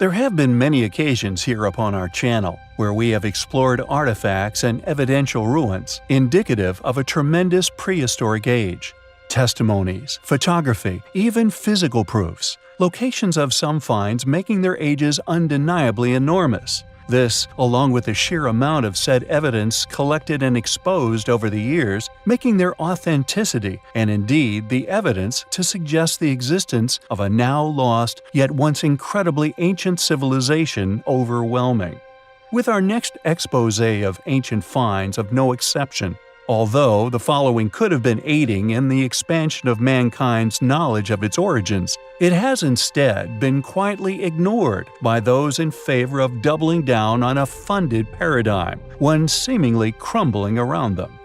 There have been many occasions here upon our channel where we have explored artifacts and evidential ruins indicative of a tremendous prehistoric age. Testimonies, photography, even physical proofs, locations of some finds making their ages undeniably enormous. This, along with the sheer amount of said evidence collected and exposed over the years, making their authenticity and indeed the evidence to suggest the existence of a now lost yet once incredibly ancient civilization overwhelming. With our next expose of ancient finds of no exception, although the following could have been aiding in the expansion of mankind's knowledge of its origins, it has instead been quietly ignored by those in favor of doubling down on a funded paradigm, one seemingly crumbling around them.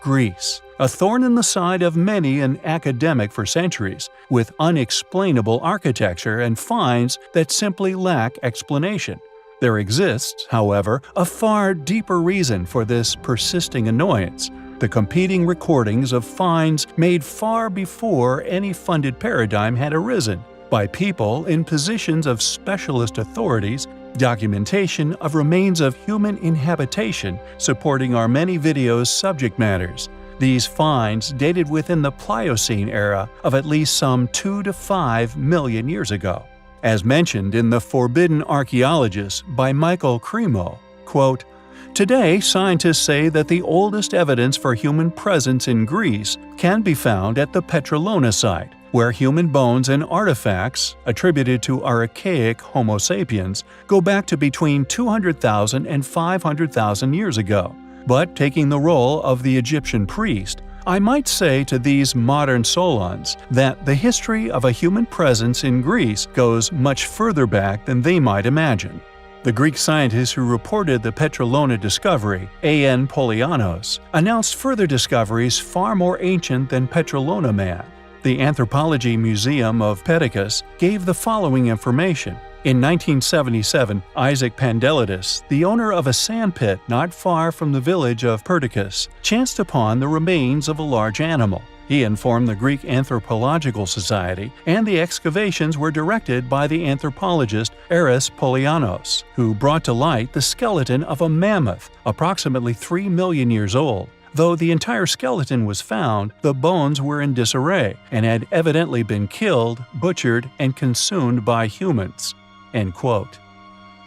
Greece, a thorn in the side of many an academic for centuries, with unexplainable architecture and finds that simply lack explanation. There exists, however, a far deeper reason for this persisting annoyance: the competing recordings of finds made far before any funded paradigm had arisen, by people in positions of specialist authorities, documentation of remains of human inhabitation supporting our many videos' subject matters. These finds dated within the Pliocene era of at least some 2 to 5 million years ago. As mentioned in The Forbidden Archaeologist by Michael Cremo, quote, "Today, scientists say that the oldest evidence for human presence in Greece can be found at the Petrolona site, where human bones and artifacts, attributed to archaic Homo sapiens, go back to between 200,000 and 500,000 years ago. But taking the role of the Egyptian priest, I might say to these modern Solons that the history of a human presence in Greece goes much further back than they might imagine." The Greek scientist who reported the Petrolona discovery, A.N. Polianos, announced further discoveries far more ancient than Petrolona man. The Anthropology Museum of Perdiccas gave the following information. In 1977, Isaac Pandelides, the owner of a sandpit not far from the village of Perdiccas, chanced upon the remains of a large animal. He informed the Greek Anthropological Society, and the excavations were directed by the anthropologist Eris Polianos, who brought to light the skeleton of a mammoth approximately 3 million years old. Though the entire skeleton was found, the bones were in disarray and had evidently been killed, butchered, and consumed by humans. End quote.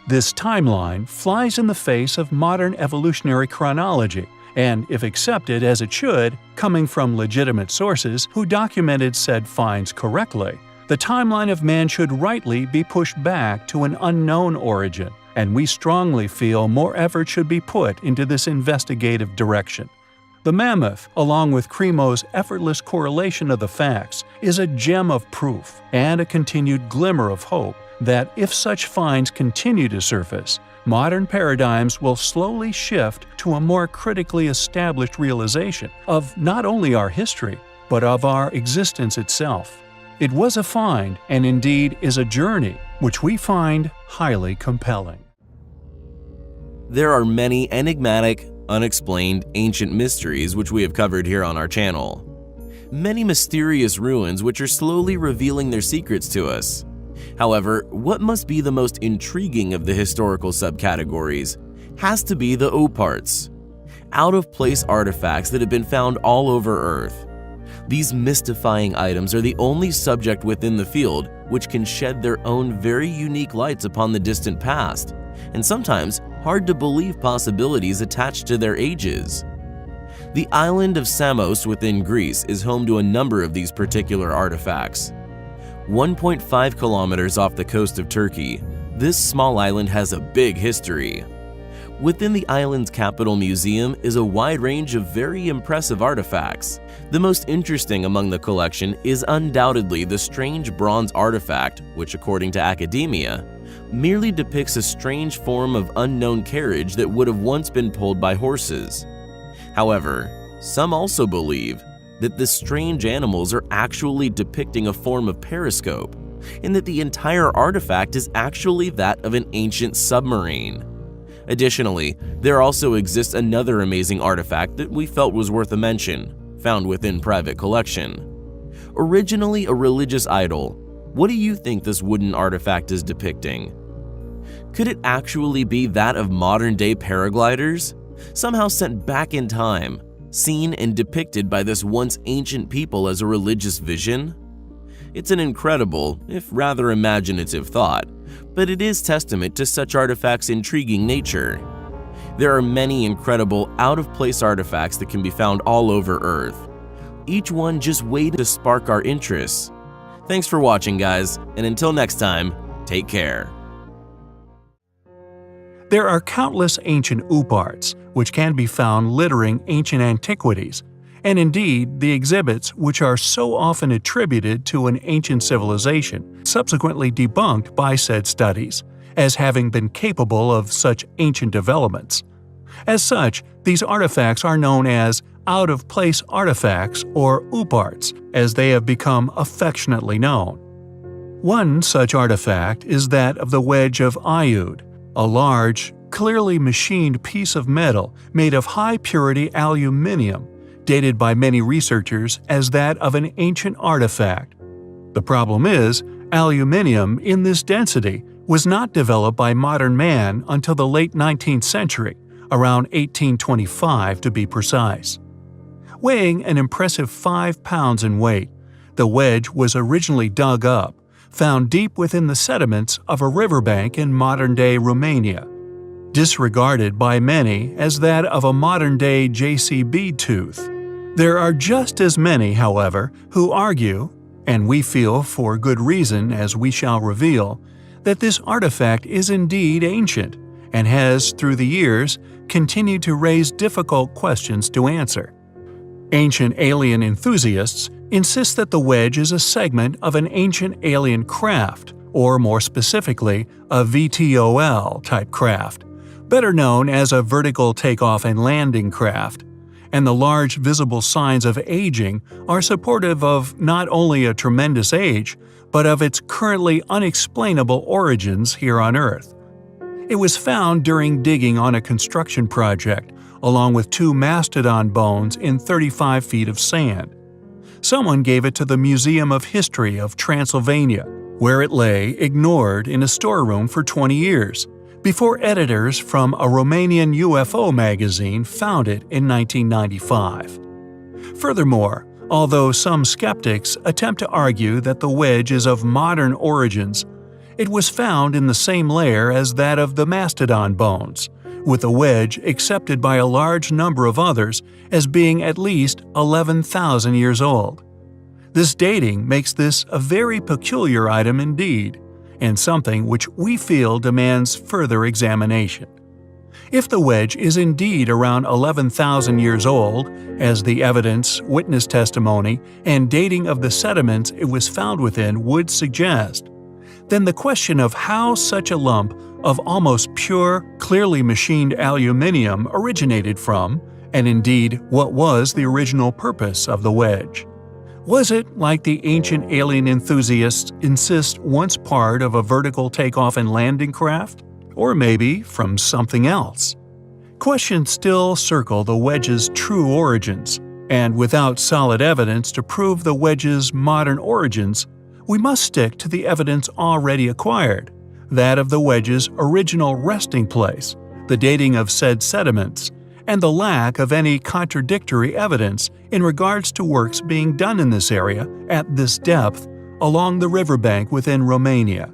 This timeline flies in the face of modern evolutionary chronology, and if accepted as it should, coming from legitimate sources who documented said finds correctly, the timeline of man should rightly be pushed back to an unknown origin, and we strongly feel more effort should be put into this investigative direction. The mammoth, along with Cremo's effortless correlation of the facts, is a gem of proof and a continued glimmer of hope that if such finds continue to surface, modern paradigms will slowly shift to a more critically established realization of not only our history, but of our existence itself. It was a find, and indeed is a journey, which we find highly compelling. There are many enigmatic, unexplained ancient mysteries which we have covered here on our channel. Many mysterious ruins which are slowly revealing their secrets to us. However, what must be the most intriguing of the historical subcategories has to be the oparts, out-of-place artifacts that have been found all over Earth. These mystifying items are the only subject within the field which can shed their own very unique lights upon the distant past, and sometimes hard-to-believe possibilities attached to their ages. The island of Samos within Greece is home to a number of these particular artifacts. 1.5 kilometers off the coast of Turkey, this small island has a big history. Within the island's capital museum is a wide range of very impressive artifacts. The most interesting among the collection is undoubtedly the strange bronze artifact, which according to academia, merely depicts a strange form of unknown carriage that would have once been pulled by horses. However, some also believe that the strange animals are actually depicting a form of periscope, and that the entire artifact is actually that of an ancient submarine. Additionally, there also exists another amazing artifact that we felt was worth a mention, found within private collection. Originally a religious idol, what do you think this wooden artifact is depicting? Could it actually be that of modern-day paragliders, somehow sent back in time, seen and depicted by this once ancient people as a religious vision? It's an incredible, if rather imaginative thought, but it is testament to such artifacts' intriguing nature. There are many incredible out-of-place artifacts that can be found all over Earth, each one just waiting to spark our interests. Thanks for watching, guys, and until next time, take care. There are countless ancient OOP-arts which can be found littering ancient antiquities, and indeed the exhibits which are so often attributed to an ancient civilization subsequently debunked by said studies as having been capable of such ancient developments. As such, these artifacts are known as out-of-place artifacts or OOP-arts, as they have become affectionately known. One such artifact is that of the wedge of Iud, a large, clearly machined piece of metal made of high-purity aluminium, dated by many researchers as that of an ancient artifact. The problem is, aluminium in this density was not developed by modern man until the late 19th century, around 1825 to be precise. Weighing an impressive 5 pounds in weight, the wedge was originally dug up, found deep within the sediments of a riverbank in modern-day Romania, disregarded by many as that of a modern-day JCB tooth. There are just as many, however, who argue, and we feel for good reason as we shall reveal, that this artifact is indeed ancient and has, through the years, continued to raise difficult questions to answer. Ancient alien enthusiasts insist that the wedge is a segment of an ancient alien craft, or more specifically, a VTOL-type craft, better known as a vertical takeoff and landing craft, and the large visible signs of aging are supportive of not only a tremendous age, but of its currently unexplainable origins here on Earth. It was found during digging on a construction project, along with 2 mastodon bones in 35 feet of sand. Someone gave it to the Museum of History of Transylvania, where it lay ignored in a storeroom for 20 years, before editors from a Romanian UFO magazine found it in 1995. Furthermore, although some skeptics attempt to argue that the wedge is of modern origins, it was found in the same layer as that of the mastodon bones, with the wedge accepted by a large number of others as being at least 11,000 years old. This dating makes this a very peculiar item indeed, and something which we feel demands further examination. If the wedge is indeed around 11,000 years old, as the evidence, witness testimony, and dating of the sediments it was found within would suggest, then the question of how such a lump of almost pure, clearly machined aluminium originated from, and indeed what was the original purpose of the wedge. Was it, like the ancient alien enthusiasts insist, once part of a vertical takeoff and landing craft? Or maybe from something else? Questions still circle the wedge's true origins, and without solid evidence to prove the wedge's modern origins, we must stick to the evidence already acquired, that of the wedge's original resting place, the dating of said sediments, and the lack of any contradictory evidence in regards to works being done in this area at this depth along the riverbank within Romania.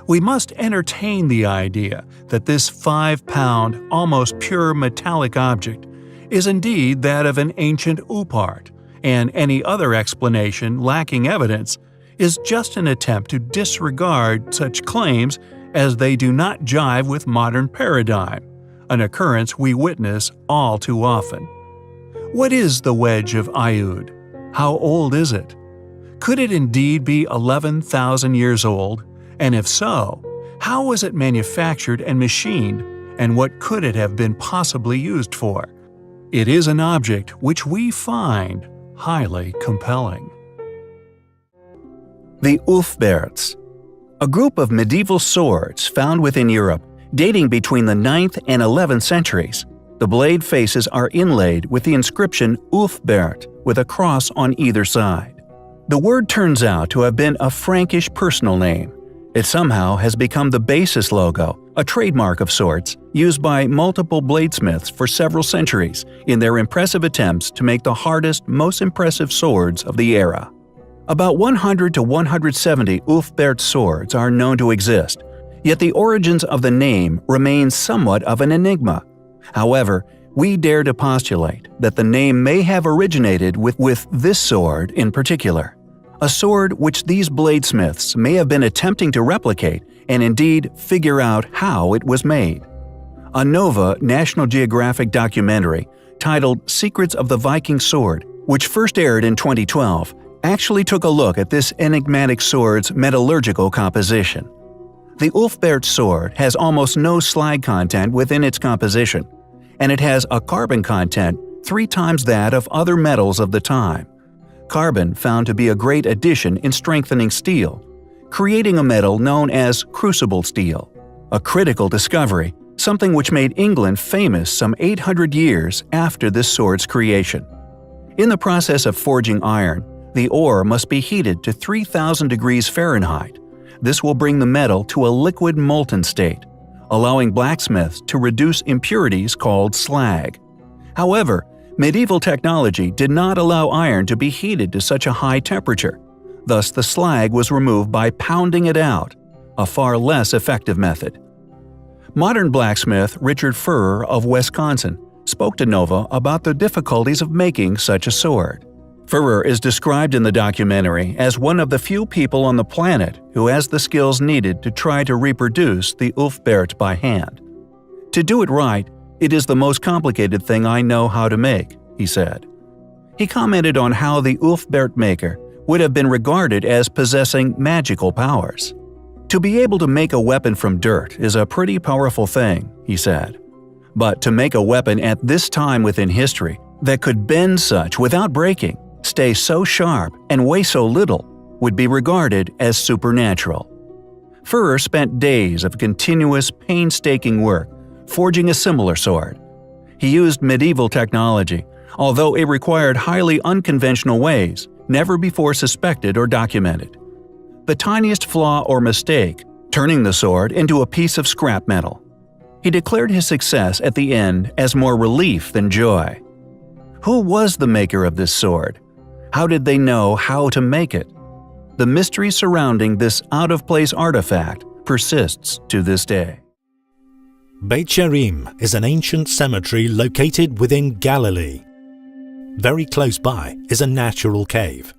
We must entertain the idea that this 5-pound, almost pure metallic object is indeed that of an ancient OOP-art, and any other explanation lacking evidence is just an attempt to disregard such claims as they do not jive with modern paradigm, an occurrence we witness all too often. What is the wedge of Iud? How old is it? Could it indeed be 11,000 years old? And if so, how was it manufactured and machined, and what could it have been possibly used for? It is an object which we find highly compelling. The Ulfberts, a group of medieval swords found within Europe dating between the 9th and 11th centuries. The blade faces are inlaid with the inscription Ulfbert with a cross on either side. The word turns out to have been a Frankish personal name, It somehow has become the basis logo, a trademark of sorts, used by multiple bladesmiths for several centuries in their impressive attempts to make the hardest, most impressive swords of the era. About 100 to 170 Ulfberht swords are known to exist, yet the origins of the name remain somewhat of an enigma. However, we dare to postulate that the name may have originated with this sword in particular. A sword which these bladesmiths may have been attempting to replicate and indeed figure out how it was made. A Nova National Geographic documentary titled Secrets of the Viking Sword, which first aired in 2012, actually took a look at this enigmatic sword's metallurgical composition. The Ulfberht sword has almost no slag content within its composition, and it has a carbon content 3 times that of other metals of the time. Carbon found to be a great addition in strengthening steel, creating a metal known as crucible steel, a critical discovery, something which made England famous some 800 years after this sword's creation. In the process of forging iron, the ore must be heated to 3,000 degrees Fahrenheit. This will bring the metal to a liquid molten state, allowing blacksmiths to reduce impurities called slag. However, medieval technology did not allow iron to be heated to such a high temperature. Thus, the slag was removed by pounding it out, a far less effective method. Modern blacksmith Richard Furrer of Wisconsin spoke to Nova about the difficulties of making such a sword. Furrer is described in the documentary as one of the few people on the planet who has the skills needed to try to reproduce the Ulfberht by hand. To do it right, it is the most complicated thing I know how to make, he said. He commented on how the Ulfberht maker would have been regarded as possessing magical powers. To be able to make a weapon from dirt is a pretty powerful thing, he said. But to make a weapon at this time within history that could bend such without breaking, stay so sharp, and weigh so little would be regarded as supernatural. Furrer spent days of continuous, painstaking work forging a similar sword. He used medieval technology, although it required highly unconventional ways, never before suspected or documented. The tiniest flaw or mistake, turning the sword into a piece of scrap metal. He declared his success at the end as more relief than joy. Who was the maker of this sword? How did they know how to make it? The mystery surrounding this out-of-place artifact persists to this day. Beit Sherim is an ancient cemetery located within Galilee. Very close by is a natural cave.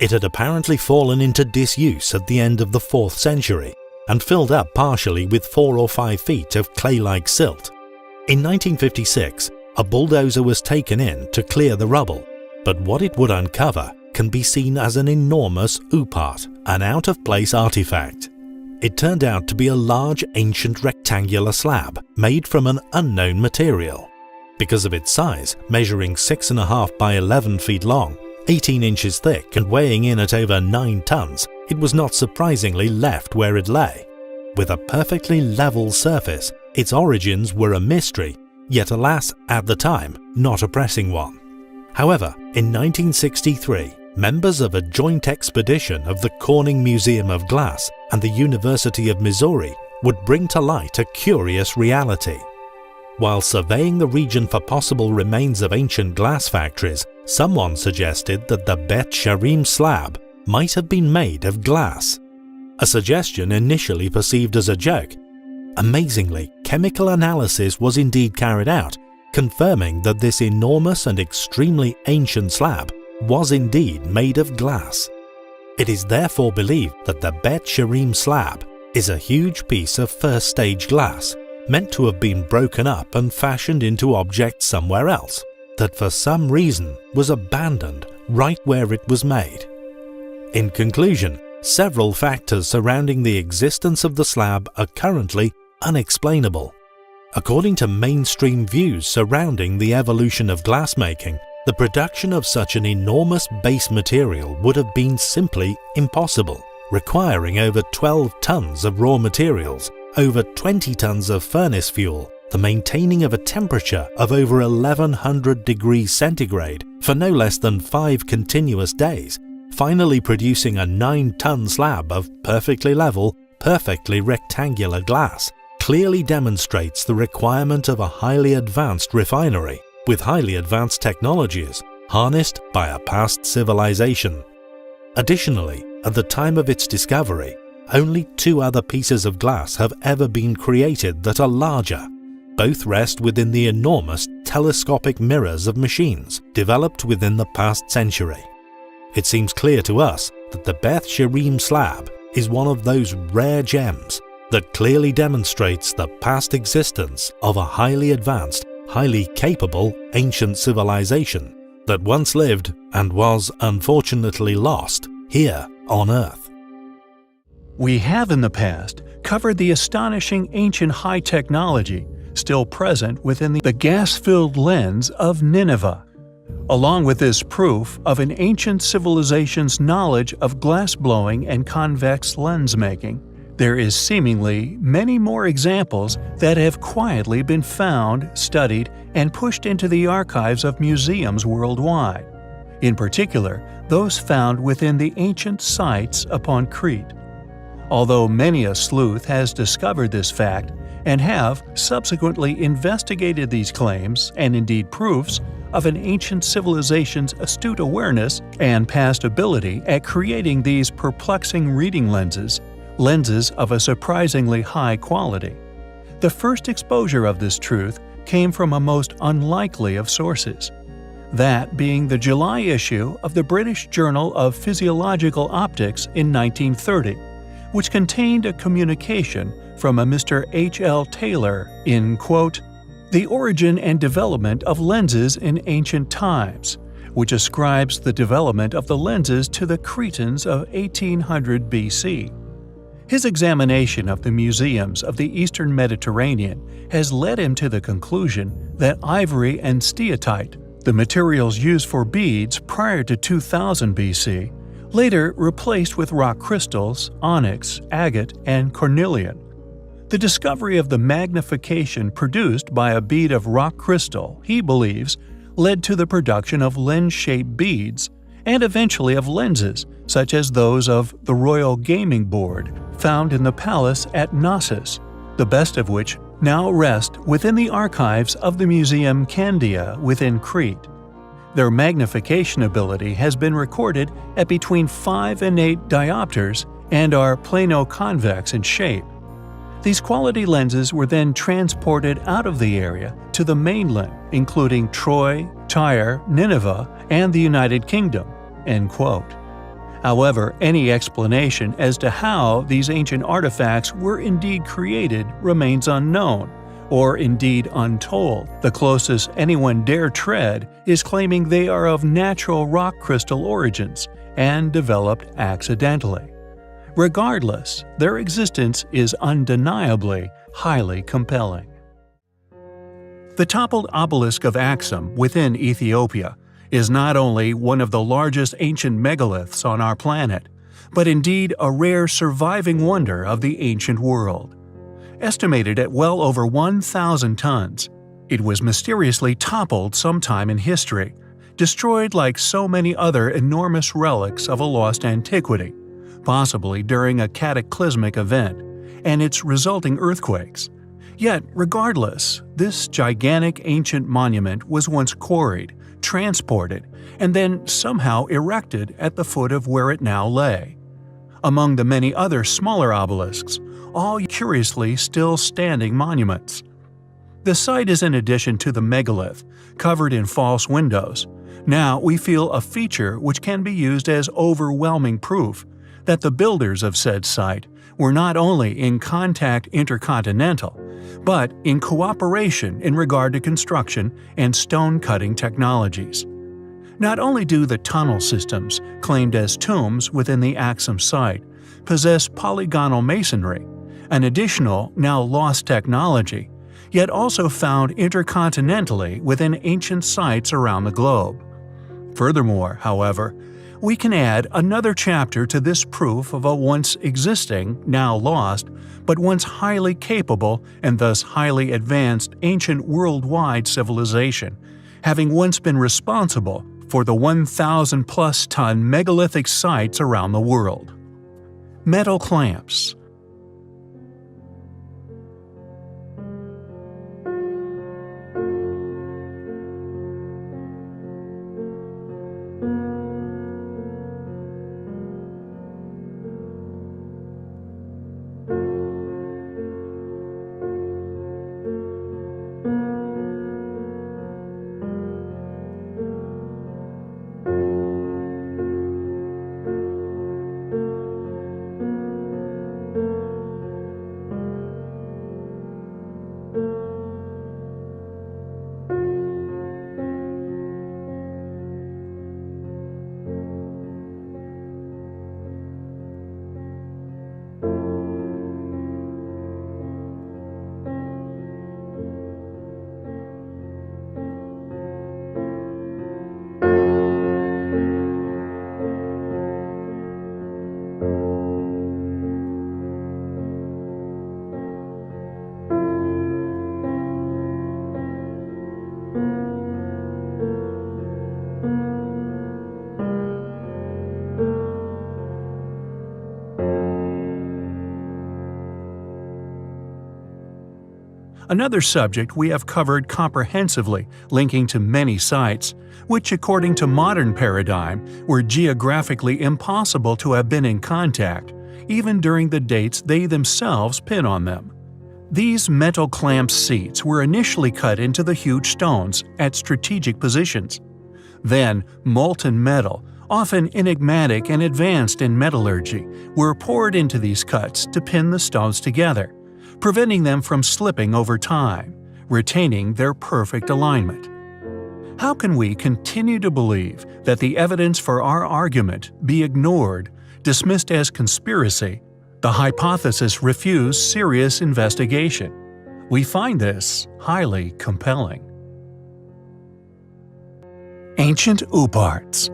It had apparently fallen into disuse at the end of the 4th century and filled up partially with 4 or 5 feet of clay-like silt. In 1956, a bulldozer was taken in to clear the rubble, but what it would uncover can be seen as an enormous upart, an out-of-place artifact. It turned out to be a large ancient rectangular slab made from an unknown material. Because of its size, measuring 6.5 by 11 feet long, 18 inches thick and weighing in at over 9 tons, it was not surprisingly left where it lay. With a perfectly level surface, its origins were a mystery, yet alas, at the time, not a pressing one. However, in 1963, members of a joint expedition of the Corning Museum of Glass and the University of Missouri would bring to light a curious reality. While surveying the region for possible remains of ancient glass factories, someone suggested that the Beit Sherim slab might have been made of glass. A suggestion initially perceived as a joke. Amazingly, chemical analysis was indeed carried out, confirming that this enormous and extremely ancient slab was indeed made of glass. It is therefore believed that the Beit Sherim slab is a huge piece of first-stage glass, meant to have been broken up and fashioned into objects somewhere else, that for some reason was abandoned right where it was made. In conclusion, several factors surrounding the existence of the slab are currently unexplainable. According to mainstream views surrounding the evolution of glassmaking, the production of such an enormous base material would have been simply impossible, requiring over 12 tons of raw materials, over 20 tons of furnace fuel, the maintaining of a temperature of over 1100 degrees centigrade for no less than 5 continuous days, finally producing a 9-ton slab of perfectly level, perfectly rectangular glass, clearly demonstrates the requirement of a highly advanced refinery with highly advanced technologies harnessed by a past civilization. Additionally, at the time of its discovery, only 2 other pieces of glass have ever been created that are larger. Both rest within the enormous telescopic mirrors of machines developed within the past century. It seems clear to us that the Beth Sherim slab is one of those rare gems that clearly demonstrates the past existence of a highly advanced, highly capable ancient civilization that once lived and was unfortunately lost here on Earth. We have in the past covered the astonishing ancient high technology still present within the gas-filled lens of Nineveh. Along with this proof of an ancient civilization's knowledge of glass-blowing and convex lens making, there is seemingly many more examples that have quietly been found, studied, and pushed into the archives of museums worldwide. In particular, those found within the ancient sites upon Crete. Although many a sleuth has discovered this fact and have subsequently investigated these claims and indeed proofs of an ancient civilization's astute awareness and past ability at creating these perplexing reading lenses of a surprisingly high quality. The first exposure of this truth came from a most unlikely of sources, that being the July issue of the British Journal of Physiological Optics in 1930, which contained a communication from a Mr. H.L. Taylor in, quote, "The Origin and Development of Lenses in Ancient Times," which ascribes the development of the lenses to the Cretans of 1800 BC. His examination of the museums of the Eastern Mediterranean has led him to the conclusion that ivory and steatite, the materials used for beads prior to 2000 BC, later replaced with rock crystals, onyx, agate, and cornelian. The discovery of the magnification produced by a bead of rock crystal, he believes, led to the production of lens-shaped beads, and eventually of lenses, such as those of the Royal Gaming Board, found in the palace at Knossos, the best of which now rest within the archives of the Museum Candia within Crete. Their magnification ability has been recorded at between 5 and 8 diopters and are plano-convex in shape. These quality lenses were then transported out of the area to the mainland, including Troy, Tyre, Nineveh, and the United Kingdom." End quote. However, any explanation as to how these ancient artifacts were indeed created remains unknown, or indeed untold. The closest anyone dare tread is claiming they are of natural rock crystal origins and developed accidentally. Regardless, their existence is undeniably highly compelling. The toppled obelisk of Axum within Ethiopia is not only one of the largest ancient megaliths on our planet, but indeed a rare surviving wonder of the ancient world. Estimated at well over 1,000 tons, it was mysteriously toppled sometime in history, destroyed like so many other enormous relics of a lost antiquity, possibly during a cataclysmic event, and its resulting earthquakes. Yet, regardless, this gigantic ancient monument was once quarried, transported, and then somehow erected at the foot of where it now lay. Among the many other smaller obelisks, all curiously still standing monuments. The site is in addition to the megalith, covered in false windows. Now we feel a feature which can be used as overwhelming proof that the builders of said site were not only in contact intercontinental, but in cooperation in regard to construction and stone-cutting technologies. Not only do the tunnel systems, claimed as tombs within the Axum site, possess polygonal masonry, an additional, now lost technology, yet also found intercontinentally within ancient sites around the globe. Furthermore, however, we can add another chapter to this proof of a once existing, now lost, but once highly capable and thus highly advanced ancient worldwide civilization, having once been responsible for the 1,000-plus ton megalithic sites around the world. Metal clamps. Another subject we have covered comprehensively, linking to many sites, which according to modern paradigm were geographically impossible to have been in contact, even during the dates they themselves pin on them. These metal clamp seats were initially cut into the huge stones at strategic positions. Then, molten metal, often enigmatic and advanced in metallurgy, were poured into these cuts to pin the stones together, preventing them from slipping over time, retaining their perfect alignment. How can we continue to believe that the evidence for our argument be ignored, dismissed as conspiracy, the hypothesis refuse serious investigation? We find this highly compelling. Ancient Uparts.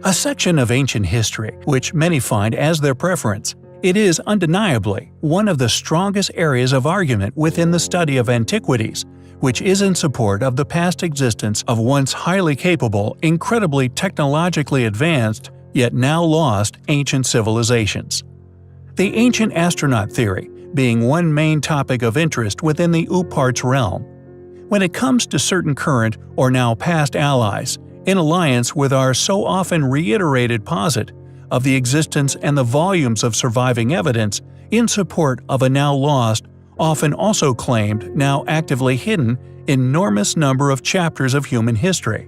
A section of ancient history which many find as their preference. It is undeniably one of the strongest areas of argument within the study of antiquities, which is in support of the past existence of once highly capable, incredibly technologically advanced, yet now lost ancient civilizations. The ancient astronaut theory being one main topic of interest within the Uparts realm. When it comes to certain current or now past allies, in alliance with our so often reiterated posit of the existence and the volumes of surviving evidence in support of a now lost, often also claimed, now actively hidden, enormous number of chapters of human history.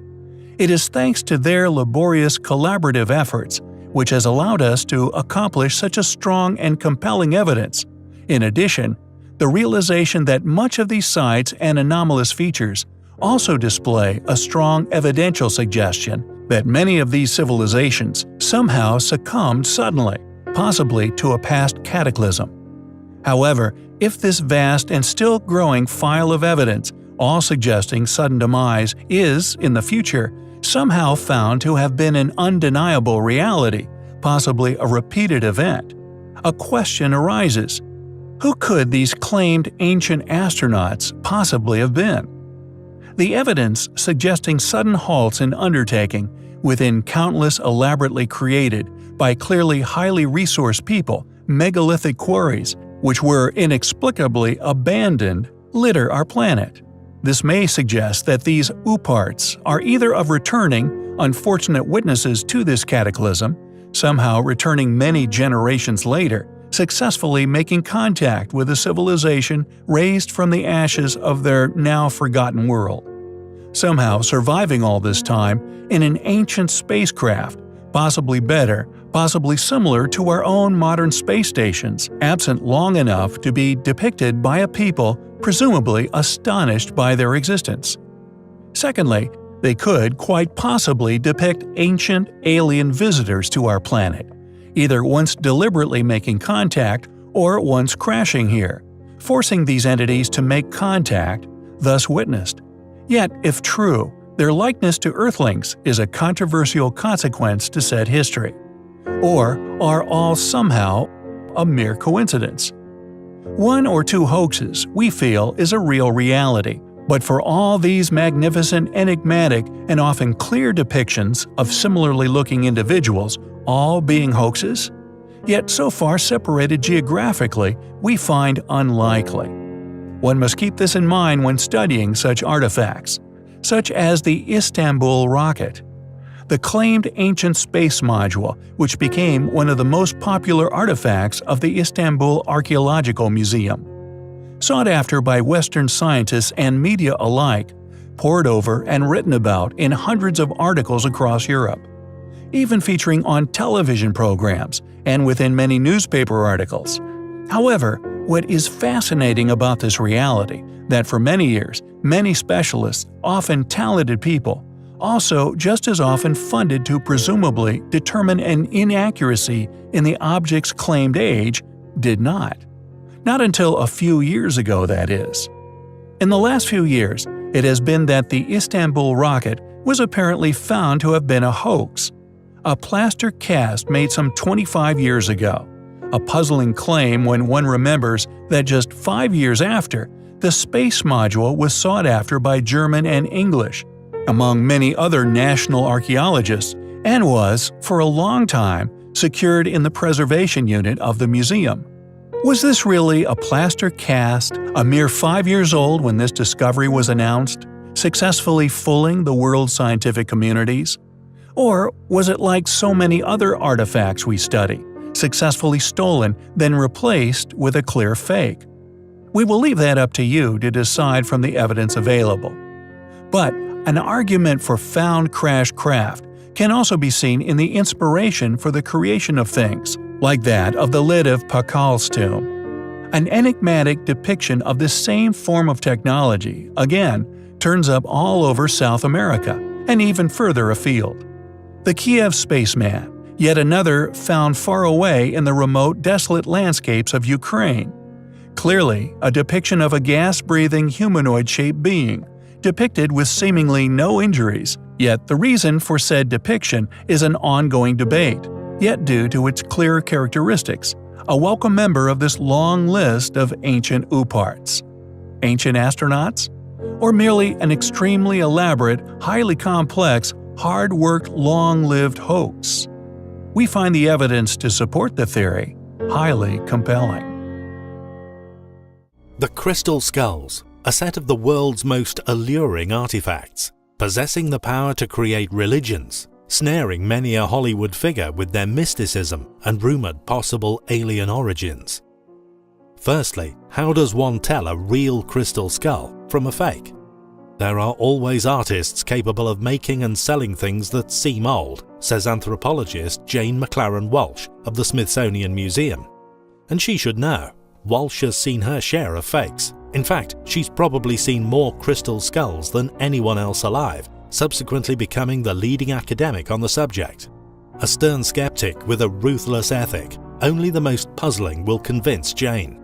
It is thanks to their laborious collaborative efforts which has allowed us to accomplish such a strong and compelling evidence. In addition, the realization that much of these sites and anomalous features also display a strong evidential suggestion that many of these civilizations somehow succumbed suddenly, possibly to a past cataclysm. However, if this vast and still growing file of evidence, all suggesting sudden demise, is, in the future, somehow found to have been an undeniable reality, possibly a repeated event, a question arises: who could these claimed ancient astronauts possibly have been? The evidence suggesting sudden halts in undertaking within countless elaborately created, by clearly highly resourced people, megalithic quarries, which were inexplicably abandoned, litter our planet. This may suggest that these Uparts are either of returning, unfortunate witnesses to this cataclysm, somehow returning many generations later, successfully making contact with a civilization raised from the ashes of their now forgotten world. Somehow surviving all this time in an ancient spacecraft, possibly better, possibly similar to our own modern space stations, absent long enough to be depicted by a people presumably astonished by their existence. Secondly, they could quite possibly depict ancient alien visitors to our planet, either once deliberately making contact or once crashing here, forcing these entities to make contact, thus witnessed. Yet, if true, their likeness to Earthlings is a controversial consequence to said history. Or are all somehow a mere coincidence? One or two hoaxes, we feel, is a real reality, But for all these magnificent, enigmatic, and often clear depictions of similarly looking individuals, all being hoaxes? Yet so far separated geographically, we find unlikely. One must keep this in mind when studying such artifacts, such as the Istanbul rocket, the claimed ancient space module, which became one of the most popular artifacts of the Istanbul Archaeological Museum. Sought after by Western scientists and media alike, pored over and written about in hundreds of articles across Europe, even featuring on television programs and within many newspaper articles. However, what is fascinating about this reality, that for many years, many specialists, often talented people, also just as often funded to presumably determine an inaccuracy in the object's claimed age, did not. Not until a few years ago, that is. In the last few years, it has been that the Istanbul rocket was apparently found to have been a hoax, a plaster cast made some 25 years ago. A puzzling claim when one remembers that just 5 years after, the space module was sought after by German and English, among many other national archaeologists, and was, for a long time, secured in the preservation unit of the museum. Was this really a plaster cast, a mere 5 years old when this discovery was announced, successfully fooling the world's scientific communities? Or was it like so many other artifacts we study, successfully stolen, then replaced with a clear fake? We will leave that up to you to decide from the evidence available. But an argument for found crash craft can also be seen in the inspiration for the creation of things, like that of the lid of Pakal's tomb. An enigmatic depiction of this same form of technology, again, turns up all over South America, and even further afield. The Kiev spaceman, yet another found far away in the remote, desolate landscapes of Ukraine. Clearly, a depiction of a gas-breathing humanoid-shaped being, depicted with seemingly no injuries, yet the reason for said depiction is an ongoing debate, yet due to its clear characteristics, a welcome member of this long list of ancient OOPArts. Ancient astronauts? Or merely an extremely elaborate, highly complex, hard-worked, long-lived hoax? We find the evidence to support the theory highly compelling. The Crystal Skulls, a set of the world's most alluring artifacts, possessing the power to create religions, snaring many a Hollywood figure with their mysticism and rumored possible alien origins. Firstly, how does one tell a real crystal skull from a fake? There are always artists capable of making and selling things that seem old, says anthropologist Jane McLaren Walsh of the Smithsonian Museum. And she should know. Walsh has seen her share of fakes. In fact, she's probably seen more crystal skulls than anyone else alive, subsequently becoming the leading academic on the subject. A stern skeptic with a ruthless ethic, only the most puzzling will convince Jane.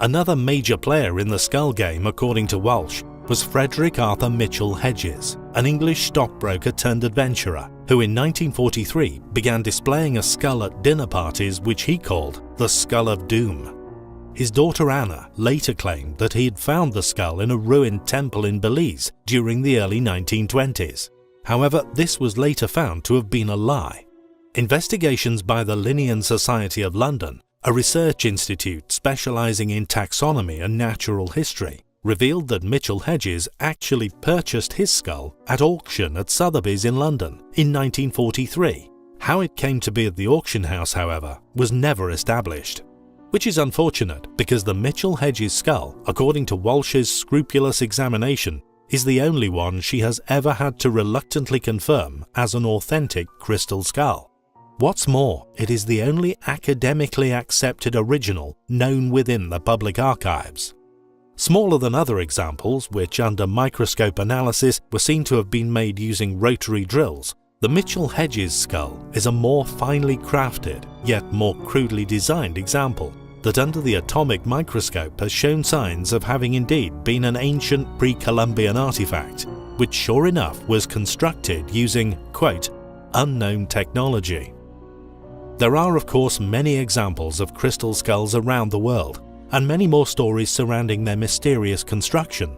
Another major player in the skull game, according to Walsh, was Frederick Arthur Mitchell Hedges, an English stockbroker turned adventurer, who in 1943 began displaying a skull at dinner parties which he called the Skull of Doom. His daughter Anna later claimed that he had found the skull in a ruined temple in Belize during the early 1920s. However, this was later found to have been a lie. Investigations by the Linnean Society of London, a research institute specializing in taxonomy and natural history, revealed that Mitchell Hedges actually purchased his skull at auction at Sotheby's in London in 1943. How it came to be at the auction house, however, was never established. Which is unfortunate because the Mitchell Hedges skull, according to Walsh's scrupulous examination, is the only one she has ever had to reluctantly confirm as an authentic crystal skull. What's more, it is the only academically accepted original known within the public archives. Smaller than other examples, which under microscope analysis were seen to have been made using rotary drills, the Mitchell Hedges skull is a more finely crafted, yet more crudely designed example that under the atomic microscope has shown signs of having indeed been an ancient pre-Columbian artifact, which sure enough was constructed using, quote, unknown technology. There are of course many examples of crystal skulls around the world, and many more stories surrounding their mysterious construction.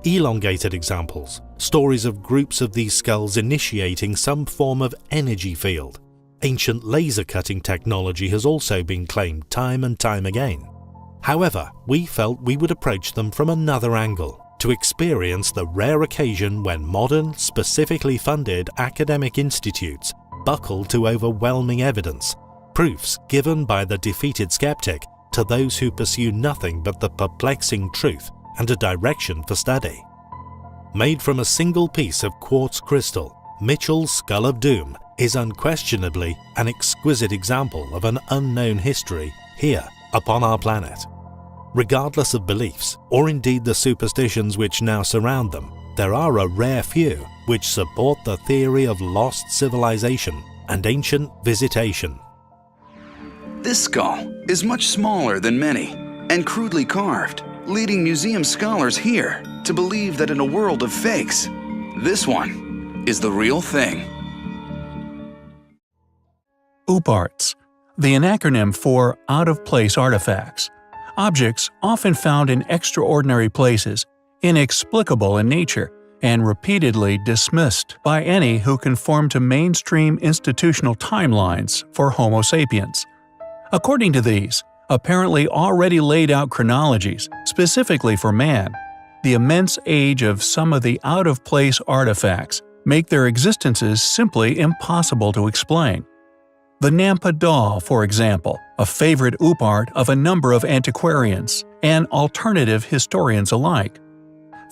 elongated examples, stories of groups of these skulls initiating some form of energy field. Ancient laser cutting technology has also been claimed time and time again. However, we felt we would approach them from another angle, to experience the rare occasion when modern, specifically funded academic institutes buckle to overwhelming evidence, proofs given by the defeated skeptic to those who pursue nothing but the perplexing truth and a direction for study. Made from a single piece of quartz crystal, Mitchell's Skull of Doom is unquestionably an exquisite example of an unknown history here upon our planet. Regardless of beliefs, or indeed the superstitions which now surround them, there are a rare few which support the theory of lost civilization and ancient visitation. This skull is much smaller than many and crudely carved, leading museum scholars here to believe that in a world of fakes, this one is the real thing. OOPArts, the acronym for out-of-place artifacts. Objects often found in extraordinary places, inexplicable in nature, and repeatedly dismissed by any who conform to mainstream institutional timelines for Homo sapiens. According to these, apparently already laid out chronologies specifically for man, the immense age of some of the out-of-place artifacts make their existences simply impossible to explain. The Nampa doll, for example, a favorite OOPArt of a number of antiquarians and alternative historians alike.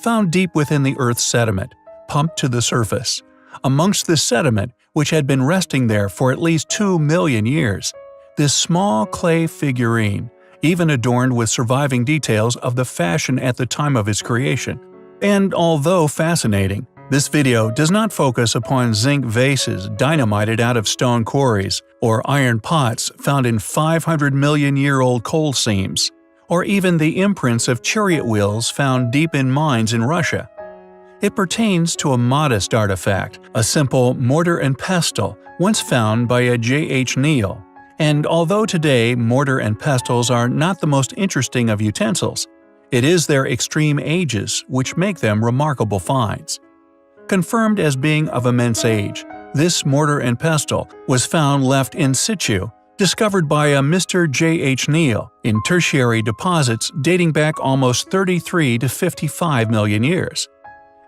Found deep within the Earth's sediment, pumped to the surface. Amongst this sediment, which had been resting there for at least 2 million years, this small clay figurine, even adorned with surviving details of the fashion at the time of its creation. And although fascinating, this video does not focus upon zinc vases dynamited out of stone quarries or iron pots found in 500-million-year-old coal seams, or even the imprints of chariot wheels found deep in mines in Russia. It pertains to a modest artifact, a simple mortar and pestle once found by a J.H. Neal. And although today mortar and pestles are not the most interesting of utensils, it is their extreme ages which make them remarkable finds. Confirmed as being of immense age, this mortar and pestle was found left in situ, discovered by a Mr. J.H. Neal in tertiary deposits dating back almost 33 to 55 million years.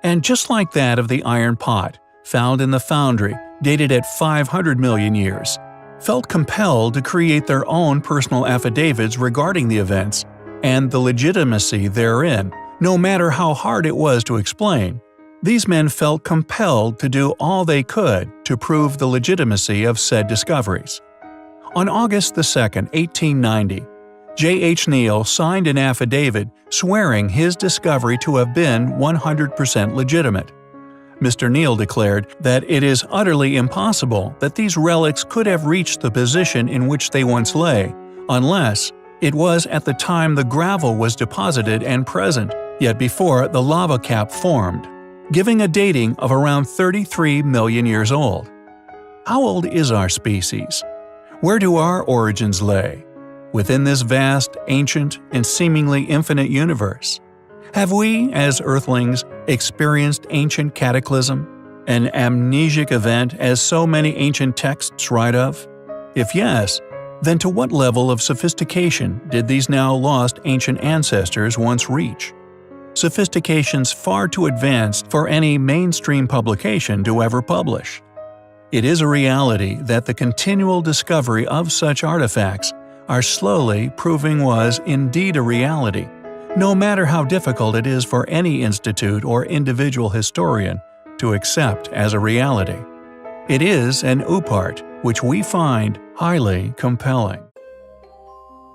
And just like that of the iron pot, found in the foundry dated at 500 million years, felt compelled to create their own personal affidavits regarding the events and the legitimacy therein, no matter how hard it was to explain. These men felt compelled to do all they could to prove the legitimacy of said discoveries. On August 2, 1890, J.H. Neal signed an affidavit swearing his discovery to have been 100% legitimate. Mr. Neal declared that it is utterly impossible that these relics could have reached the position in which they once lay, unless it was at the time the gravel was deposited and present, yet before the lava cap formed, giving a dating of around 33 million years old. How old is our species? Where do our origins lay? Within this vast, ancient, and seemingly infinite universe? Have we, as Earthlings, experienced ancient cataclysm, an amnesic event as so many ancient texts write of? If yes, then to what level of sophistication did these now lost ancient ancestors once reach? Sophistications far too advanced for any mainstream publication to ever publish. It is a reality that the continual discovery of such artifacts are slowly proving was indeed a reality, no matter how difficult it is for any institute or individual historian to accept as a reality. It is an OOPArt which we find highly compelling.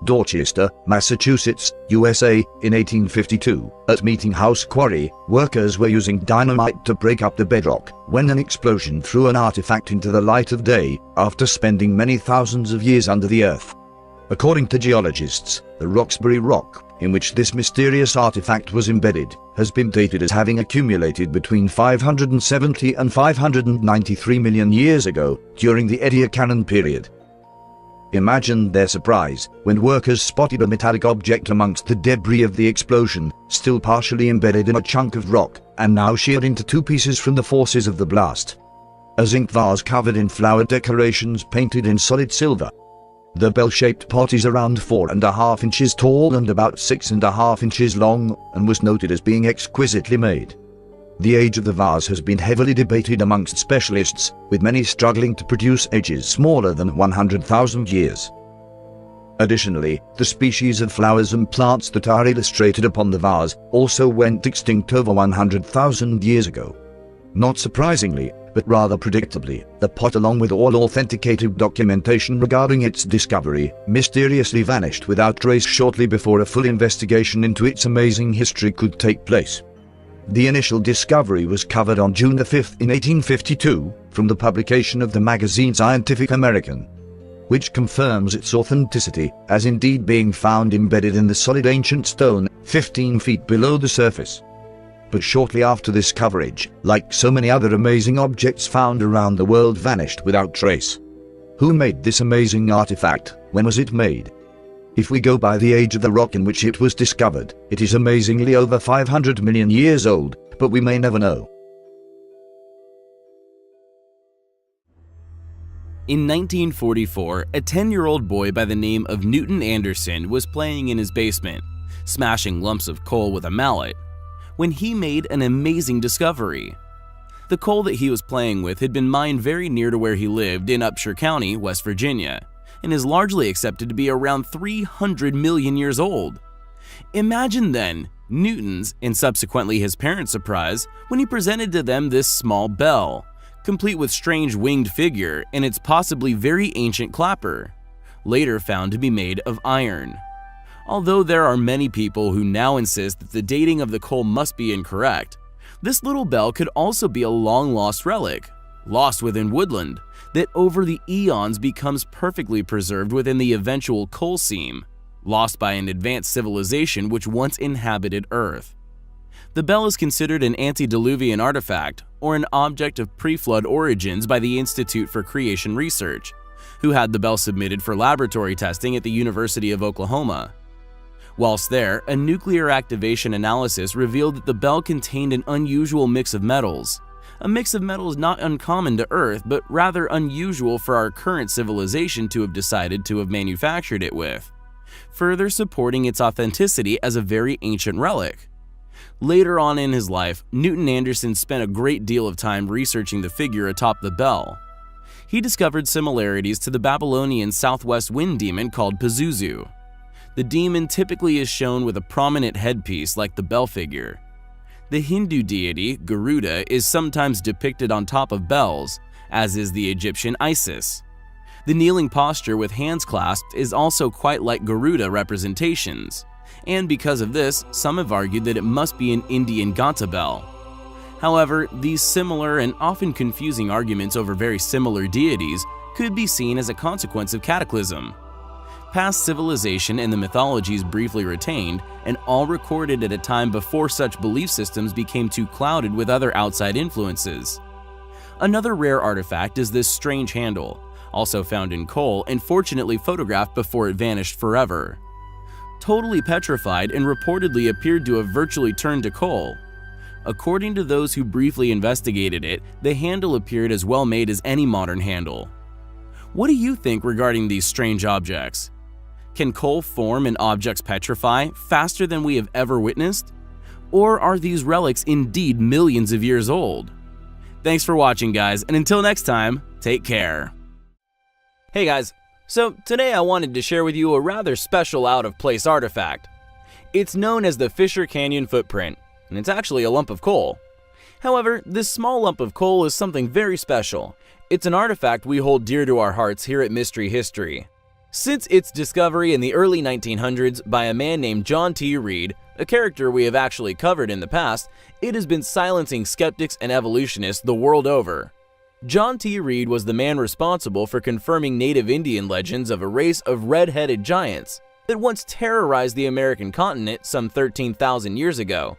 Dorchester, Massachusetts, USA, in 1852, at Meeting House Quarry, workers were using dynamite to break up the bedrock, when an explosion threw an artifact into the light of day, after spending many thousands of years under the earth. According to geologists, the Roxbury Rock, in which this mysterious artifact was embedded, has been dated as having accumulated between 570 and 593 million years ago, during the Ediacaran period. Imagine their surprise when workers spotted a metallic object amongst the debris of the explosion, still partially embedded in a chunk of rock, and now sheared into two pieces from the forces of the blast. A zinc vase covered in flower decorations painted in solid silver. The bell-shaped pot is around 4.5 inches tall and about 6.5 inches long, and was noted as being exquisitely made. The age of the vase has been heavily debated amongst specialists, with many struggling to produce ages smaller than 100,000 years. Additionally, the species of flowers and plants that are illustrated upon the vase also went extinct over 100,000 years ago. Not surprisingly, but rather predictably, the pot, along with all authenticated documentation regarding its discovery, mysteriously vanished without trace shortly before a full investigation into its amazing history could take place. The initial discovery was covered on June 5 in 1852 from the publication of the magazine Scientific American, which confirms its authenticity as indeed being found embedded in the solid ancient stone 15 feet below the surface. But shortly after this coverage, like so many other amazing objects found around the world, vanished without trace. Who made this amazing artifact? When was it made? If we go by the age of the rock in which it was discovered, it is amazingly over 500 million years old, but we may never know. In 1944, a 10-year-old boy by the name of Newton Anderson was playing in his basement, smashing lumps of coal with a mallet, when he made an amazing discovery. The coal that he was playing with had been mined very near to where he lived in Upshur County, West Virginia, and is largely accepted to be around 300 million years old. Imagine then Newton's and subsequently his parents' surprise when he presented to them this small bell, complete with strange winged figure and its possibly very ancient clapper, later found to be made of iron. Although there are many people who now insist that the dating of the coal must be incorrect, this little bell could also be a long-lost relic, lost within woodland, that over the eons becomes perfectly preserved within the eventual coal seam, lost by an advanced civilization which once inhabited Earth. The bell is considered an antediluvian artifact, or an object of pre-flood origins by the Institute for Creation Research, who had the bell submitted for laboratory testing at the University of Oklahoma. Whilst there, a nuclear activation analysis revealed that the bell contained an unusual mix of metals, a mix of metals not uncommon to Earth, but rather unusual for our current civilization to have decided to have manufactured it with, further supporting its authenticity as a very ancient relic. Later on in his life, Newton Anderson spent a great deal of time researching the figure atop the bell. He discovered similarities to the Babylonian southwest wind demon called Pazuzu. The demon typically is shown with a prominent headpiece like the bell figure. The Hindu deity, Garuda, is sometimes depicted on top of bells, as is the Egyptian Isis. The kneeling posture with hands clasped is also quite like Garuda representations, and because of this, some have argued that it must be an Indian Ganta bell. However, these similar and often confusing arguments over very similar deities could be seen as a consequence of cataclysm. Past civilization and the mythologies briefly retained, and all recorded at a time before such belief systems became too clouded with other outside influences. Another rare artifact is this strange handle, also found in coal and fortunately photographed before it vanished forever. Totally petrified and reportedly appeared to have virtually turned to coal. According to those who briefly investigated it, the handle appeared as well made as any modern handle. What do you think regarding these strange objects? Can coal form and objects petrify faster than we have ever witnessed? Or are these relics indeed millions of years old? Thanks for watching, guys, and until next time, take care. Hey guys, so today I wanted to share with you a rather special out-of-place artifact. It's known as the Fisher Canyon footprint, and it's actually a lump of coal. However, this small lump of coal is something very special. It's an artifact we hold dear to our hearts here at Mystery History. Since its discovery in the early 1900s by a man named John T. Reed, a character we have actually covered in the past, it has been silencing skeptics and evolutionists the world over. John T. Reed was the man responsible for confirming native Indian legends of a race of red-headed giants that once terrorized the American continent some 13,000 years ago.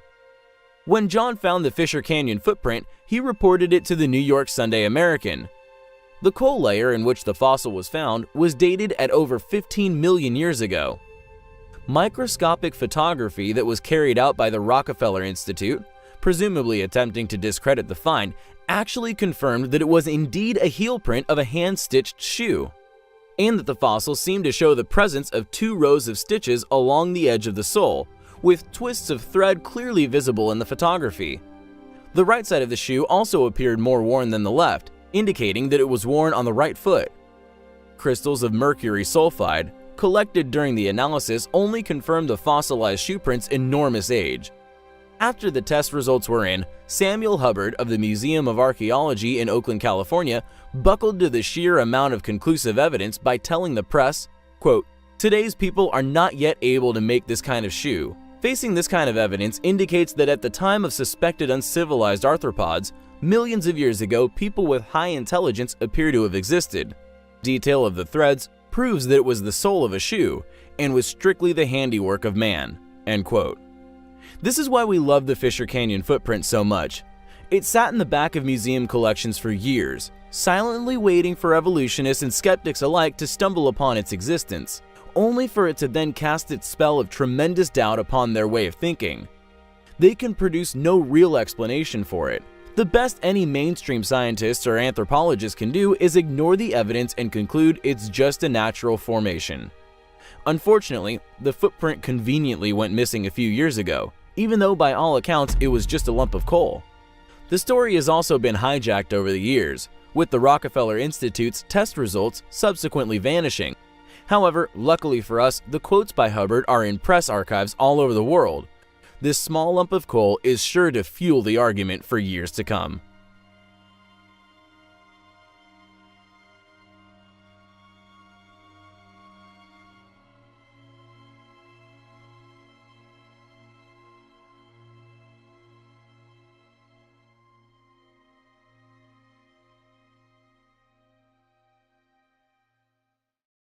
When John found the Fisher Canyon footprint, he reported it to the New York Sunday American. The coal layer in which the fossil was found was dated at over 15 million years ago. Microscopic photography that was carried out by the Rockefeller Institute, presumably attempting to discredit the find, actually confirmed that it was indeed a heel print of a hand-stitched shoe, and that the fossil seemed to show the presence of 2 rows of stitches along the edge of the sole, with twists of thread clearly visible in the photography. The right side of the shoe also appeared more worn than the left, indicating that it was worn on the right foot. Crystals of mercury sulfide, collected during the analysis, only confirmed the fossilized shoe print's enormous age. After the test results were in, Samuel Hubbard of the Museum of Archaeology in Oakland, California, buckled to the sheer amount of conclusive evidence by telling the press, quote, "Today's people are not yet able to make this kind of shoe. Facing this kind of evidence indicates that at the time of suspected uncivilized arthropods, millions of years ago, people with high intelligence appear to have existed. Detail of the threads proves that it was the sole of a shoe and was strictly the handiwork of man." End quote. This is why we love the Fisher Canyon footprint so much. It sat in the back of museum collections for years, silently waiting for evolutionists and skeptics alike to stumble upon its existence, only for it to then cast its spell of tremendous doubt upon their way of thinking. They can produce no real explanation for it. The best any mainstream scientists or anthropologists can do is ignore the evidence and conclude it's just a natural formation. Unfortunately, the footprint conveniently went missing a few years ago, even though by all accounts it was just a lump of coal. The story has also been hijacked over the years, with the Rockefeller Institute's test results subsequently vanishing. However, luckily for us, the quotes by Hubbard are in press archives all over the world. This small lump of coal is sure to fuel the argument for years to come.